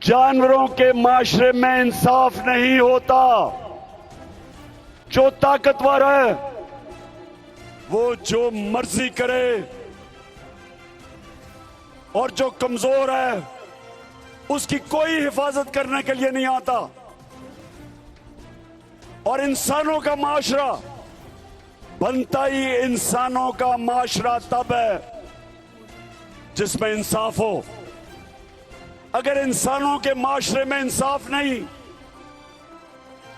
जानवरों के माशरे में इंसाफ नहीं होता। जो ताकतवर है वो जो मर्जी करे और जो कमजोर है उसकी कोई हिफाजत करने के लिए नहीं आता। और इंसानों का माशरा बनता ही इंसानों का माशरा तब है जिसमें इंसाफ हो। अगर इंसानों के माशरे में इंसाफ नहीं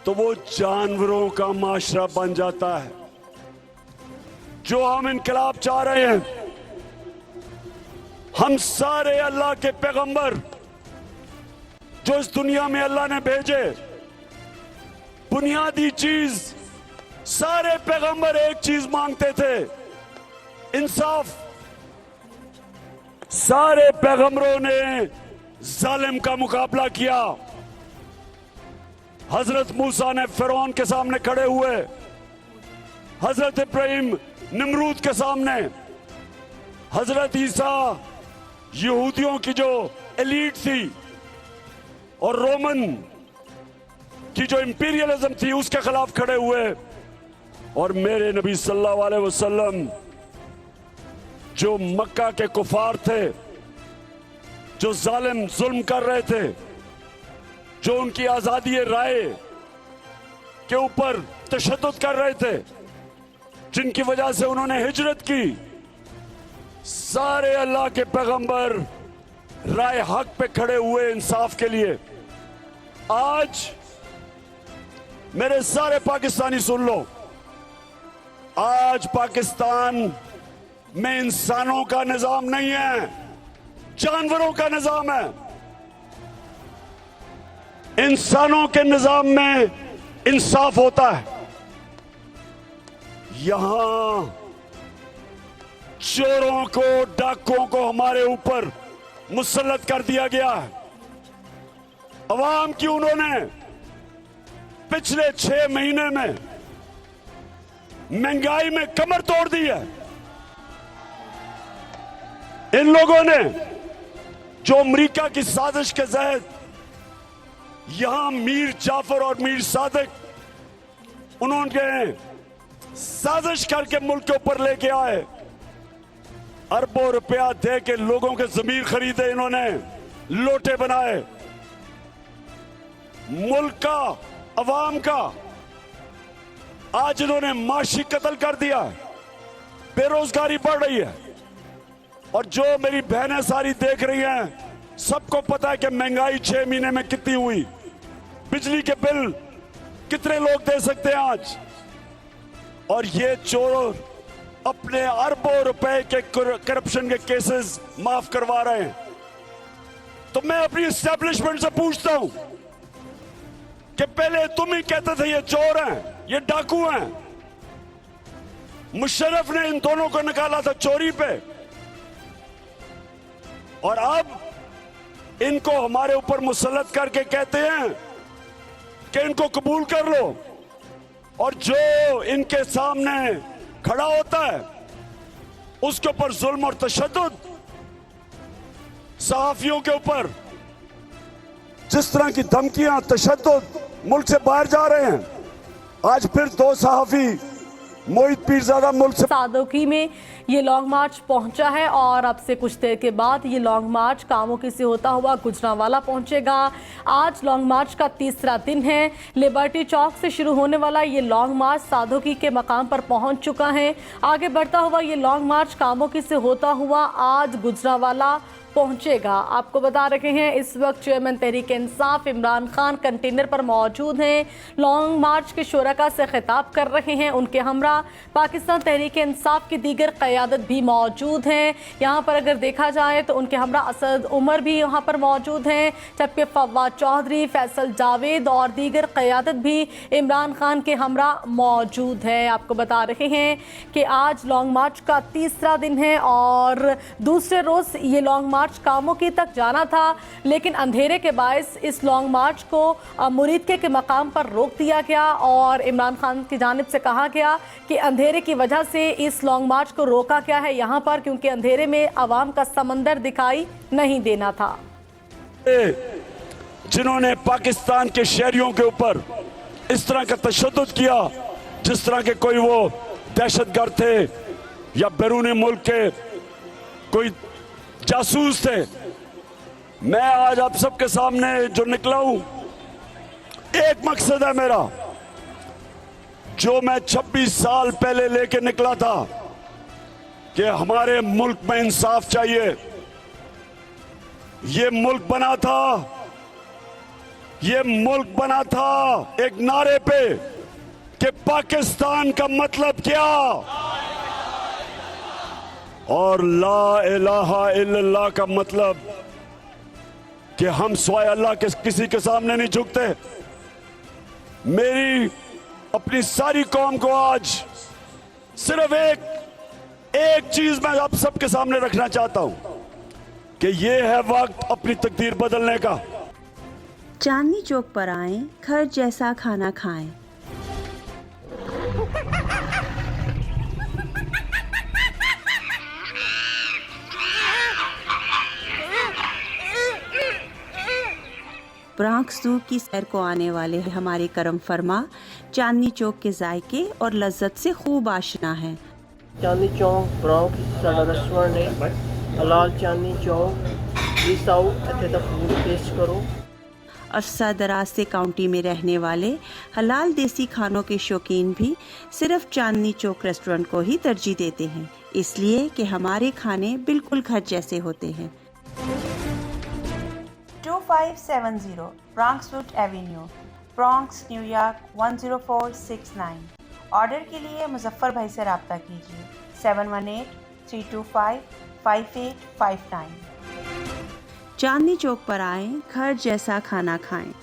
तो वो जानवरों का माशरा बन जाता है। जो हम इनकलाब चाह रहे हैं, हम सारे अल्लाह के पैगंबर जो इस दुनिया में अल्लाह ने भेजे, बुनियादी चीज सारे पैगंबर एक चीज मांगते थे, इंसाफ। सारे पैगंबरों ने जालिम का मुकाबला किया। हजरत मूसा ने फिरौन के सामने खड़े हुए, हजरत इब्राहिम निमरूद के सामने, हजरत ईसा यहूदियों की जो एलीट थी और रोमन की जो इंपीरियलिज्म थी उसके खिलाफ खड़े हुए। और मेरे नबी सल्लल्लाहु अलैहि वसल्लम जो मक्का के कुफार थे, जो जालिम जुल्म कर रहे थे, जो उनकी आजादी राय के ऊपर तशद्दुद कर रहे थे, जिनकी वजह से उन्होंने हिजरत की, सारे अल्लाह के पैगंबर राय हक पे खड़े हुए इंसाफ के लिए। आज मेरे सारे पाकिस्तानी सुन लो, आज पाकिस्तान में इंसानों का निजाम नहीं है, जानवरों का निजाम है। इंसानों के निजाम में इंसाफ होता है। यहां चोरों को, डाकुओं को हमारे ऊपर मुसल्लत कर दिया गया है। अवाम की उन्होंने पिछले 6 महीने में महंगाई में कमर तोड़ दी है। इन लोगों ने जो अमेरिका की साजिश के तहत यहां मीर जाफर और मीर सादिक उन्होंने साजिश करके मुल्क के ऊपर लेके आए, अरबों रुपया दे के लोगों के जमीर खरीदे, इन्होंने लोटे बनाए, मुल्क का, अवाम का आज इन्होंने माशी कत्ल कर दिया है। बेरोजगारी बढ़ रही है। और जो मेरी बहनें सारी देख रही हैं, सबको पता है कि महंगाई 6 महीने में कितनी हुई, बिजली के बिल कितने लोग दे सकते हैं आज। और ये चोर अपने अरबों रुपए के करप्शन के केसेस माफ करवा रहे हैं। तो मैं अपनी एस्टेब्लिशमेंट से पूछता हूं कि पहले तुम ही कहते थे ये चोर हैं, ये डाकू हैं। मुशर्रफ ने इन दोनों को निकाला था चोरी पे, और अब इनको हमारे ऊपर मुसल्लत करके कहते हैं कि इनको कबूल कर लो। और जो इनके सामने खड़ा होता है उसके ऊपर जुल्म और तशद्दुद, सहाफियों के ऊपर जिस तरह की धमकियां, तशद्दुद, मुल्क से बाहर जा रहे हैं। आज फिर 2 सहाफी मोहित पीरजादा मुल्क से सादोकी में ये लॉन्ग मार्च पहुंचा है और अब से कुछ देर के बाद ये लॉन्ग मार्च कामोकी से होता हुआ गुजरांवाला पहुंचेगा। आज लॉन्ग मार्च का तीसरा दिन है। लिबर्टी चौक से शुरू होने वाला ये लॉन्ग मार्च सादोकी के मकाम पर पहुंच चुका है। आगे बढ़ता हुआ ये लॉन्ग मार्च कामोकी से होता हुआ आज गुजरांवाला पहुंचेगा। आपको बता रहे हैं इस वक्त चेयरमैन तहरीक इंसाफ इमरान खान कंटेनर पर मौजूद हैं। लॉन्ग मार्च के शुरका से खिताब कर रहे हैं। उनके हमरा पाकिस्तान तहरीक इंसाफ की दीगर क़यादत भी मौजूद हैं। यहाँ पर अगर देखा जाए तो उनके हमरा असद उमर भी यहाँ पर मौजूद हैं, जबकि फवाद चौधरी, फैसल जावेद और दीगर क़यादत भी इमरान खान के हमरा मौजूद है। आपको बता रहे हैं कि आज लॉन्ग मार्च का तीसरा दिन है और दूसरे रोज़ ये लॉन्ग मार्च कामोकी तक जाना था, लेकिन अंधेरे के बायस इस लॉन्ग मार्च को मुरीदके के मकाम पर रोक दिया गया और इमरान खान की जानिब से कहा गया कि अंधेरे की वजह से इस लॉन्ग मार्च को रोका गया है यहाँ पर, क्योंकि अंधेरे में आवाम का समंदर दिखाई नहीं देना था। जिन्होंने पाकिस्तान के शहरियों के ऊपर इस तरह का तशद्दुद किया जिस तरह के कोई वो दहशतगर्द थे या बैरूनी मुल्क के कोई जासूस थे। मैं आज आप सबके सामने जो निकला हूं, एक मकसद है मेरा, जो मैं 26 साल पहले लेके निकला था कि हमारे मुल्क में इंसाफ चाहिए। ये मुल्क बना था एक नारे पे कि पाकिस्तान का मतलब क्या, और ला इलाहा इल्लल्लाह का मतलब कि हम सिवाय अल्लाह के किसी के सामने नहीं झुकते। मेरी अपनी सारी कौम को आज सिर्फ एक चीज मैं आप सबके सामने रखना चाहता हूं कि ये है वक्त अपनी तकदीर बदलने का। चांदनी चौक पर आएं, घर जैसा खाना खाएं। ब्रॉन्क्स ज़ू की सैर को आने वाले हमारे करम फरमा चांदनी चौक के जायके और लज्जत से खूब आशना हैं। चांदनी चौक ब्रॉन्क्स साडा रेस्टोरेंट है, हलाल चांदनी चौक। प्लीज आओ, इत्थे दा फूड टेस्ट करो। अरसा दराज से काउंटी में रहने वाले हलाल देसी खानों के शौकीन भी सिर्फ चांदनी चौक रेस्टोरेंट को ही तरजीह देते हैं, इसलिए कि हमारे खाने बिल्कुल घर जैसे होते हैं। 2570 ब्रॉन्क्सवुड एवेन्यू, ब्रॉन्क्स, न्यूयॉर्क 10469। ऑर्डर के लिए मुजफ्फर भाई से रब्ता कीजिए 718-325-5859। चांदनी चौक पर आएं, घर जैसा खाना खाएं।